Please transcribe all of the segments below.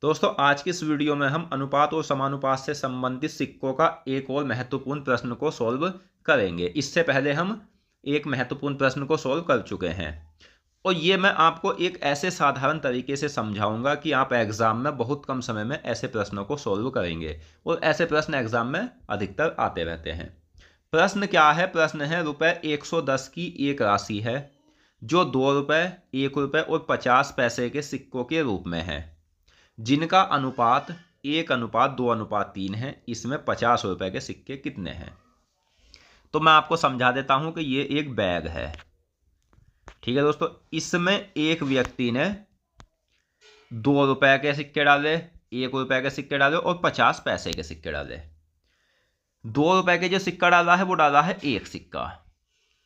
दोस्तों आज की इस वीडियो में हम अनुपात और समानुपात से संबंधित सिक्कों का एक और महत्वपूर्ण प्रश्न को सॉल्व करेंगे। इससे पहले हम एक महत्वपूर्ण प्रश्न को सॉल्व कर चुके हैं और ये मैं आपको एक ऐसे साधारण तरीके से समझाऊंगा कि आप एग्जाम में बहुत कम समय में ऐसे प्रश्नों को सॉल्व करेंगे और ऐसे प्रश्न एग्जाम में अधिकतर आते रहते हैं। प्रश्न क्या है? प्रश्न है रुपये 110 की एक राशि है जो 2 रुपये, 1 रुपये और 50 पैसे के सिक्कों के रूप में है, जिनका अनुपात 1:2:3 है। इसमें 50 रुपए के सिक्के कितने हैं? तो मैं आपको समझा देता हूं कि ये एक बैग है, ठीक है दोस्तों। इसमें एक व्यक्ति ने 2 रुपए के सिक्के डाले, 1 रुपए के सिक्के डाले और 50 पैसे के सिक्के डाले। 2 रुपए के जो सिक्का डाला है वो डाला है एक सिक्का,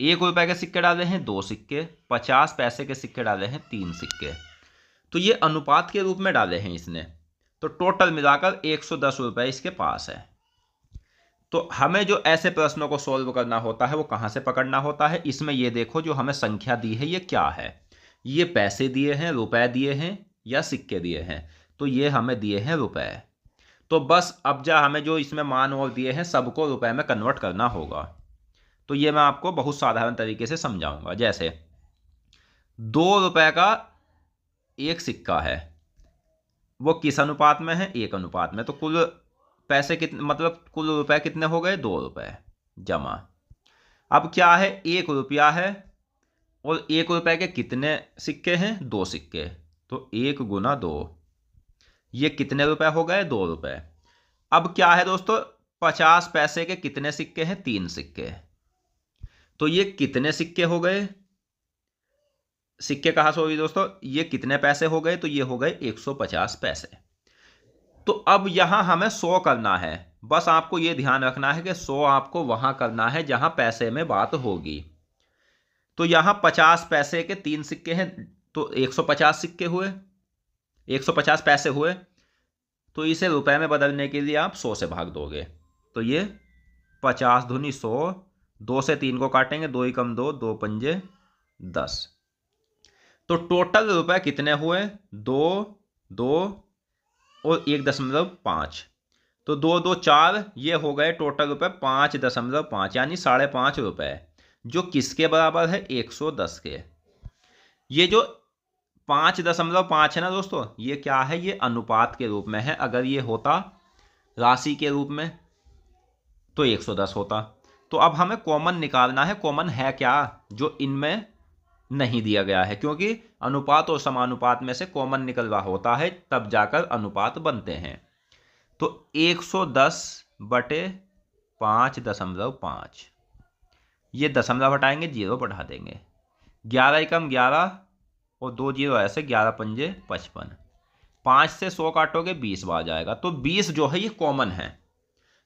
1 रुपए के सिक्के डाले हैं 2 सिक्के, 50 पैसे के सिक्के डाले हैं 3 सिक्के। तो ये अनुपात के रूप में डाले हैं इसने, तो टोटल मिलाकर 110 रुपये इसके पास है। तो हमें जो ऐसे प्रश्नों को सॉल्व करना होता है वो कहाँ से पकड़ना होता है? इसमें ये देखो जो हमें संख्या दी है ये क्या है, ये पैसे दिए हैं, रुपए दिए हैं या सिक्के दिए हैं? तो ये हमें दिए हैं रुपए। तो बस अब हमें जो इसमें मान और दिए हैं सबको रुपए में कन्वर्ट करना होगा। तो ये मैं आपको बहुत साधारण तरीके से समझाऊंगा। जैसे 2 रुपए का एक सिक्का है, वो किस अनुपात में है? 1 अनुपात में। तो कुल पैसे कितने, मतलब कुल रुपए कितने हो गए? 2 रुपए जमा। अब क्या है? 1 रुपया है और 1 रुपए के कितने सिक्के हैं? 2 सिक्के। तो 1 गुना 2, ये कितने रुपए हो गए? 2 रुपए। अब क्या है दोस्तों? 50 पैसे के कितने सिक्के हैं? 3 सिक्के। तो ये कितने सिक्के हो गए? सिक्के कहाँ से होगी दोस्तों? ये कितने पैसे हो गए? तो ये हो गए 150 पैसे। तो अब यहां हमें 100 करना है। बस आपको ये ध्यान रखना है कि 100 आपको वहां करना है जहां पैसे में बात होगी। तो यहां 50 पैसे के 3 सिक्के हैं, तो 150 सिक्के हुए, 150 पैसे हुए। तो इसे रुपए में बदलने के लिए आप 100 से भाग दोगे। तो ये 50 दूनी 100, 2 से 3 को काटेंगे, 2 एकम 2, 2 पंजे 10। तो टोटल रुपए कितने हुए? 2, 2 और 1.5। तो 2, 2, 4, ये हो गए टोटल रुपए 5.5, यानी 5.5 रुपए, जो किसके बराबर है? 110 के। ये जो 5.5 है ना दोस्तों, ये क्या है? ये अनुपात के रूप में है। अगर ये होता राशि के रूप में तो 110 होता। तो अब हमें कॉमन निकालना है। कॉमन है क्या जो इनमें नहीं दिया गया है? क्योंकि अनुपात और समानुपात में से कॉमन निकल रहा होता है, तब जाकर अनुपात बनते हैं। तो 110/5.5, ये दशमलव हटाएंगे, 0 बढ़ा देंगे। 11 एकम 11 और 2 0 ऐसे, 11 पंजे 55। 5 से 100 काटोगे 20 बार जाएगा। तो 20 जो है ये कॉमन है,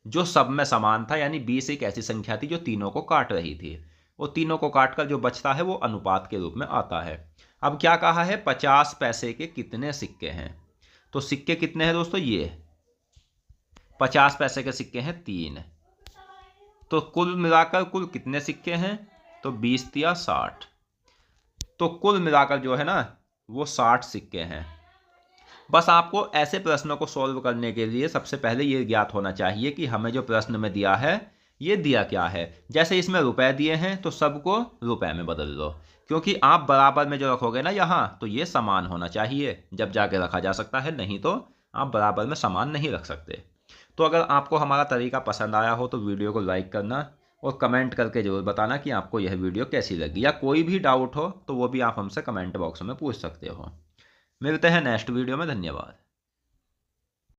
जो सब में समान था। यानी 20 एक ऐसी संख्या थी जो तीनों को काट रही थी, वो तीनों को काटकर जो बचता है वो अनुपात के रूप में आता है। अब क्या कहा है? 50 पैसे के कितने सिक्के हैं? तो सिक्के कितने हैं दोस्तों? ये 50 पैसे के सिक्के हैं 3। तो कुल मिलाकर कुल कितने सिक्के हैं? तो 20 तिया 60। तो कुल मिलाकर जो है ना वो 60 सिक्के हैं। बस आपको ऐसे प्रश्नों को सॉल्व करने के लिए सबसे पहले ये ज्ञात होना चाहिए कि हमें जो प्रश्न में दिया है ये दिया क्या है। जैसे इसमें रुपए दिए हैं तो सबको रुपए में बदल लो, क्योंकि आप बराबर में जो रखोगे ना यहाँ, तो ये समान होना चाहिए जब जाके रखा जा सकता है, नहीं तो आप बराबर में समान नहीं रख सकते। तो अगर आपको हमारा तरीका पसंद आया हो तो वीडियो को लाइक करना और कमेंट करके जरूर बताना कि आपको यह वीडियो कैसी लगी, या कोई भी डाउट हो तो वो भी आप हमसे कमेंट बॉक्स में पूछ सकते हो। मिलते हैं नेक्स्ट वीडियो में। धन्यवाद।